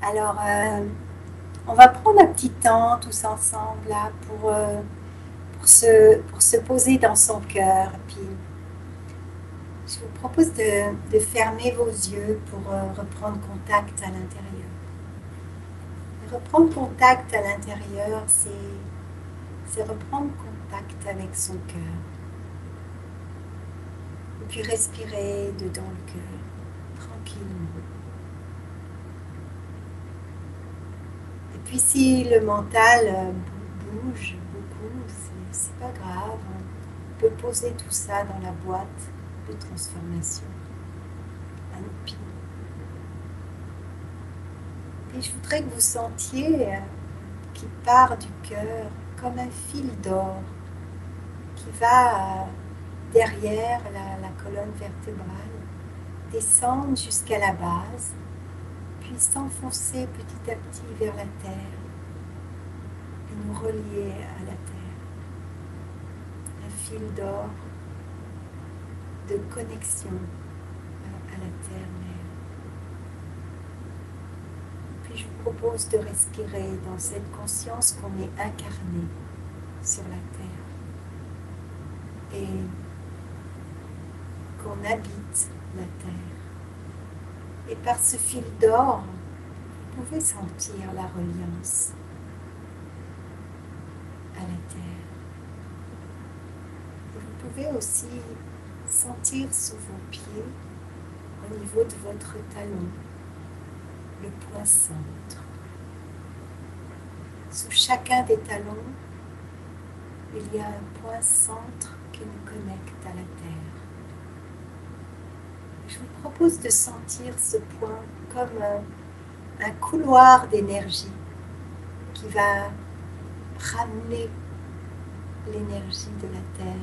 Alors, on va prendre un petit temps tous ensemble là pour se poser dans son cœur. Puis, je vous propose de fermer vos yeux pour reprendre contact à l'intérieur. Reprendre contact à l'intérieur, c'est reprendre contact avec son cœur. Et puis respirer dedans le cœur, tranquillement. Et puis si le mental bouge beaucoup, c'est pas grave. On peut poser tout ça dans la boîte de transformation à nos pieds. Et je voudrais que vous sentiez qui part du cœur comme un fil d'or qui va derrière la colonne vertébrale, descendre jusqu'à la base, puis s'enfoncer petit à petit vers la terre et nous relier à la terre. Un fil d'or de connexion à la terre-mère. Puis je vous propose de respirer dans cette conscience qu'on est incarné sur la terre et qu'on habite la terre. Et par ce fil d'or, vous pouvez sentir la reliance à la terre. Et vous pouvez aussi sentir sous vos pieds, au niveau de votre talon, le point centre. Sous chacun des talons, il y a un point centre qui nous connecte à la terre. Je vous propose de sentir ce point comme un couloir d'énergie qui va ramener l'énergie de la terre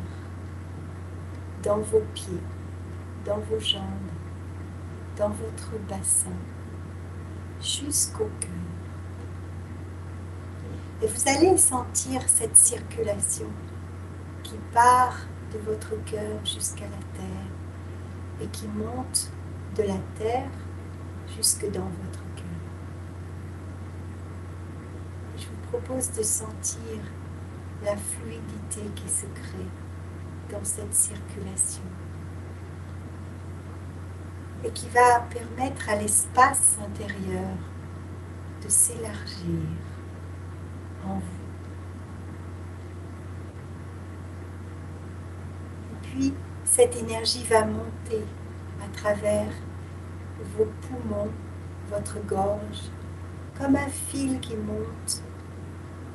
dans vos pieds, dans vos jambes, dans votre bassin, jusqu'au cœur. Et vous allez sentir cette circulation qui part de votre cœur jusqu'à la terre et qui monte de la terre jusque dans votre cœur. Je vous propose de sentir la fluidité qui se crée dans cette circulation et qui va permettre à l'espace intérieur de s'élargir en vous. Et puis, cette énergie va monter à travers vos poumons, votre gorge, comme un fil qui monte,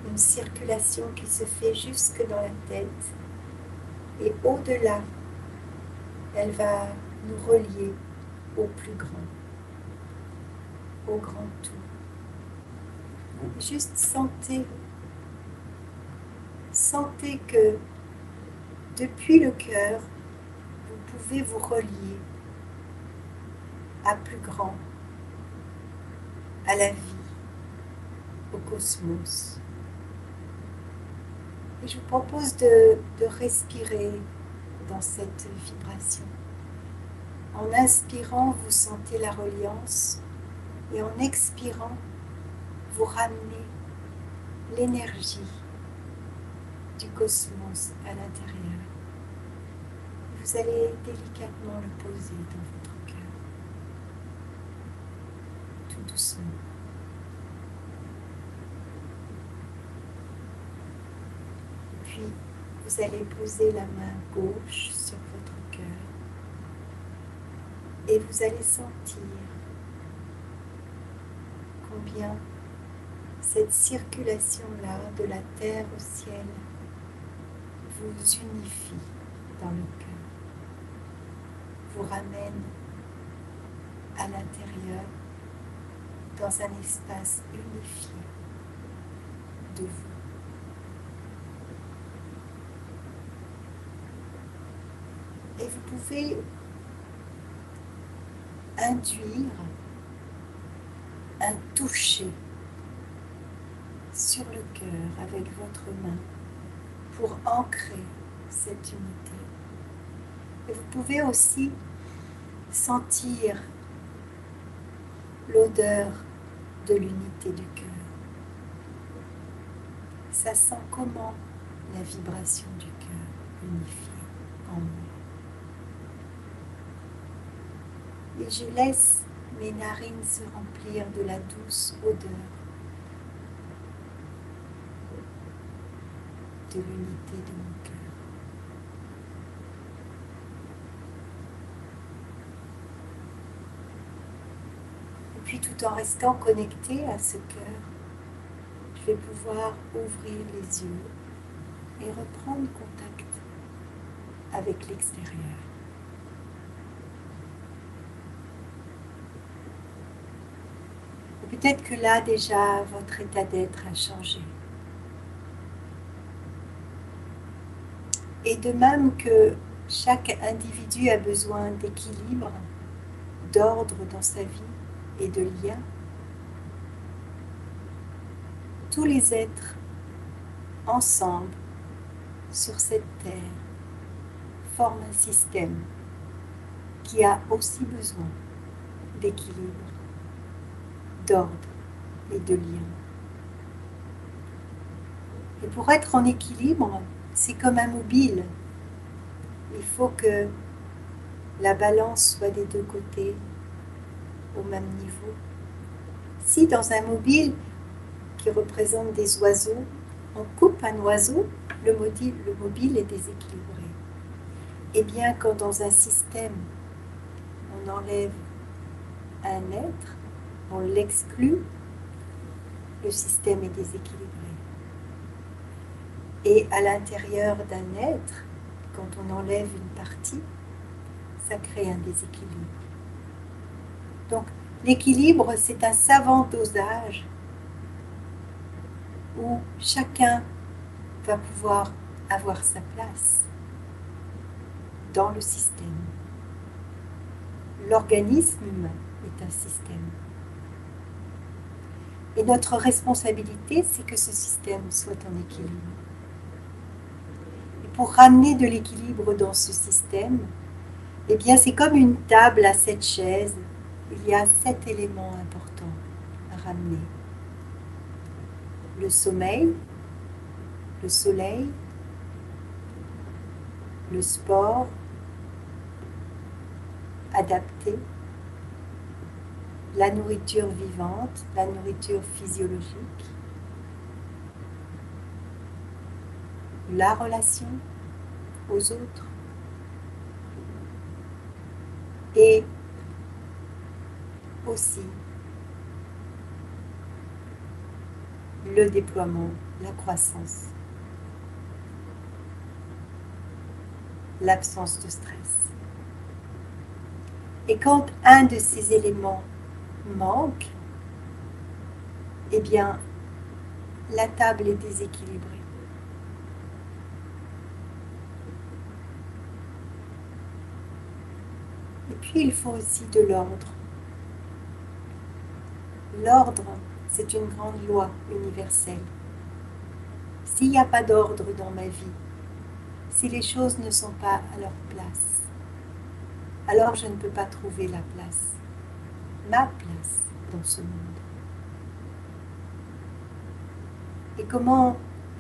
une circulation qui se fait jusque dans la tête. Et au-delà, elle va nous relier au plus grand, au grand tout. Juste sentez que depuis le cœur, vous pouvez vous relier à plus grand, à la vie, au cosmos. Et je vous propose de respirer dans cette vibration. En inspirant, vous sentez la reliance et en expirant, vous ramenez l'énergie du cosmos à l'intérieur. Vous allez délicatement le poser dans votre cœur, tout doucement. Puis, vous allez poser la main gauche sur votre cœur et vous allez sentir combien cette circulation-là de la terre au ciel vous unifie dans le cœur, vous ramène à l'intérieur dans un espace unifié de vous. Et vous pouvez induire un toucher sur le cœur avec votre main pour ancrer cette unité. Et vous pouvez aussi sentir l'odeur de l'unité du cœur. Ça sent comment la vibration du cœur unifié en moi. Et je laisse mes narines se remplir de la douce odeur de l'unité de mon cœur. Et puis tout en restant connecté à ce cœur, je vais pouvoir ouvrir les yeux et reprendre contact avec l'extérieur. Et peut-être que là déjà votre état d'être a changé. Et de même que chaque individu a besoin d'équilibre, d'ordre dans sa vie et de lien, tous les êtres ensemble sur cette terre forment un système qui a aussi besoin d'équilibre, d'ordre et de lien. Et pour être en équilibre, c'est comme un mobile. Il faut que la balance soit des deux côtés au même niveau. Si dans un mobile qui représente des oiseaux, on coupe un oiseau, le mobile est déséquilibré. Et bien quand dans un système, on enlève un être, on l'exclut, le système est déséquilibré. Et à l'intérieur d'un être, quand on enlève une partie, ça crée un déséquilibre. Donc l'équilibre, c'est un savant dosage où chacun va pouvoir avoir sa place dans le système. L'organisme humain est un système. Et notre responsabilité, c'est que ce système soit en équilibre. Et pour ramener de l'équilibre dans ce système, eh bien c'est comme une table à 7 chaises. Il y a 7 éléments importants à ramener. Le sommeil, le soleil, le sport, adapté, la nourriture vivante, la nourriture physiologique, la relation aux autres et aussi le déploiement, la croissance, l'absence de stress. Et quand un de ces éléments manque, eh bien, la table est déséquilibrée. Et puis, il faut aussi de l'ordre. L'ordre, c'est une grande loi universelle. S'il n'y a pas d'ordre dans ma vie, si les choses ne sont pas à leur place, alors je ne peux pas trouver la place, ma place dans ce monde. Et comment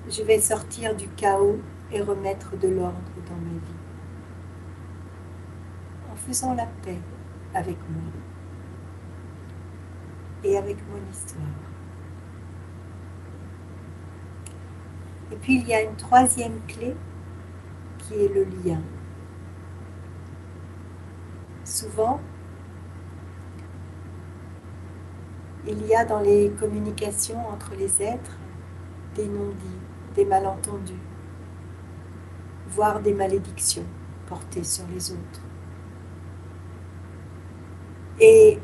je vais sortir du chaos et remettre de l'ordre dans ma vie? En faisant la paix avec moi et avec mon histoire. Et puis il y a une troisième clé qui est le lien. Souvent, il y a dans les communications entre les êtres des non-dits, des malentendus, voire des malédictions portées sur les autres. Et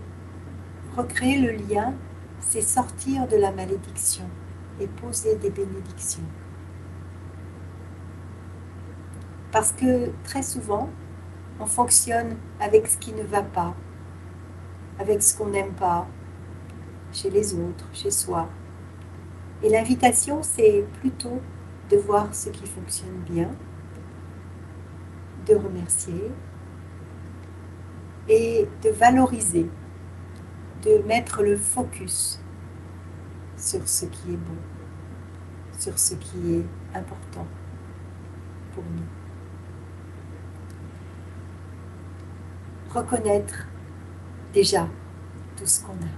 recréer le lien, c'est sortir de la malédiction et poser des bénédictions. Parce que très souvent, on fonctionne avec ce qui ne va pas, avec ce qu'on n'aime pas, chez les autres, chez soi. Et l'invitation, c'est plutôt de voir ce qui fonctionne bien, de remercier et de valoriser, de mettre le focus sur ce qui est bon, sur ce qui est important pour nous. Reconnaître déjà tout ce qu'on a.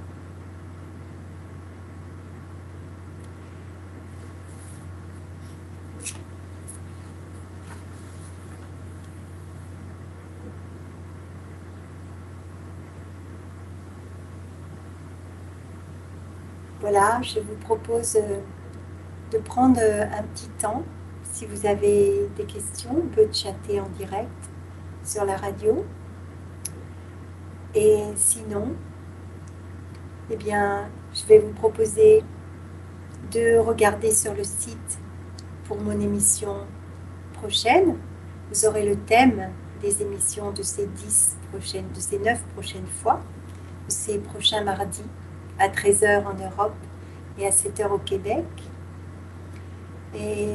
Voilà, je vous propose de prendre un petit temps. Si vous avez des questions, on peut chatter en direct sur la radio. Et sinon, eh bien, je vais vous proposer de regarder sur le site pour mon émission prochaine. Vous aurez le thème des émissions de ces 9 prochaines fois, de ces prochains mardis, à 13 h en Europe et à 7 h au Québec. Et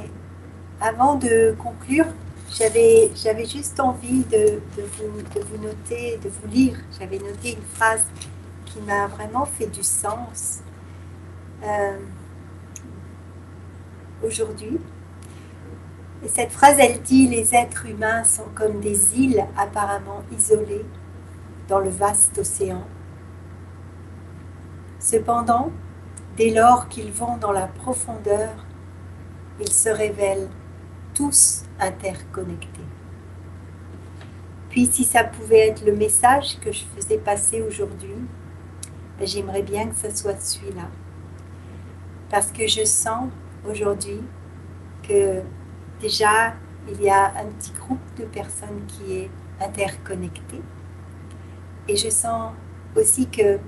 avant de conclure, j'avais juste envie de vous noter, de vous lire. J'avais noté une phrase qui m'a vraiment fait du sens aujourd'hui. Et cette phrase, elle dit: les êtres humains sont comme des îles apparemment isolées dans le vaste océan. Cependant, dès lors qu'ils vont dans la profondeur, ils se révèlent tous interconnectés. Puis si ça pouvait être le message que je faisais passer aujourd'hui, j'aimerais bien que ce soit celui-là. Parce que je sens aujourd'hui que déjà il y a un petit groupe de personnes qui est interconnecté. Et je sens aussi que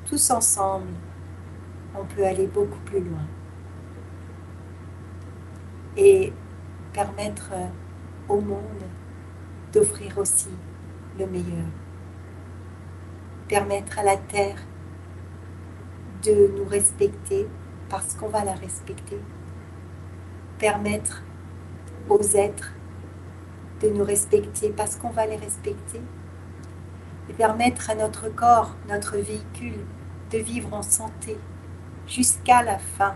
tous ensemble, on peut aller beaucoup plus loin. Et permettre au monde d'offrir aussi le meilleur. Permettre à la Terre de nous respecter parce qu'on va la respecter. Permettre aux êtres de nous respecter parce qu'on va les respecter. Et permettre à notre corps, notre véhicule, de vivre en santé jusqu'à la fin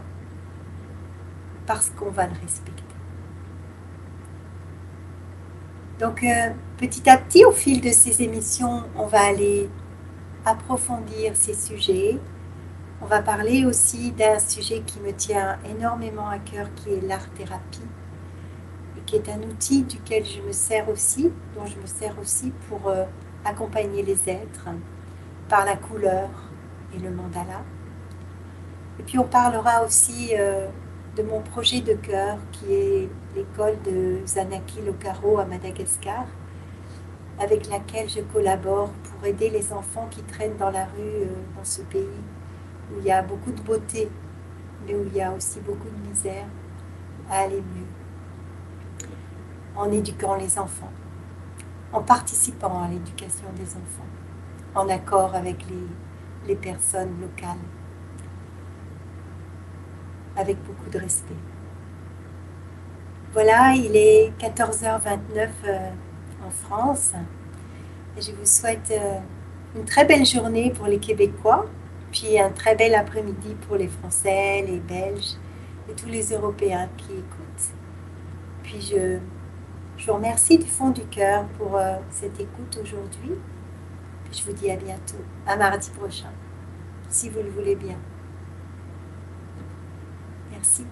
parce qu'on va le respecter. Donc petit à petit, au fil de ces émissions, on va aller approfondir ces sujets. On va parler aussi d'un sujet qui me tient énormément à cœur, qui est l'art-thérapie, et qui est un outil duquel je me sers aussi, dont je me sers aussi pour accompagner les êtres par la couleur et le mandala. Et puis on parlera aussi de mon projet de cœur, qui est l'école de Zanaki Lokaro à Madagascar, avec laquelle je collabore pour aider les enfants qui traînent dans la rue dans ce pays, où il y a beaucoup de beauté, mais où il y a aussi beaucoup de misère, à aller mieux, en éduquant les enfants, en participant à l'éducation des enfants, en accord avec les personnes locales, avec beaucoup de respect. Voilà, il est 14h29 en France. Et je vous souhaite une très belle journée pour les Québécois, puis un très bel après-midi pour les Français, les Belges et tous les Européens qui écoutent. Puis je vous remercie du fond du cœur pour cette écoute aujourd'hui. Puis je vous dis à bientôt, à mardi prochain, si vous le voulez bien. Merci.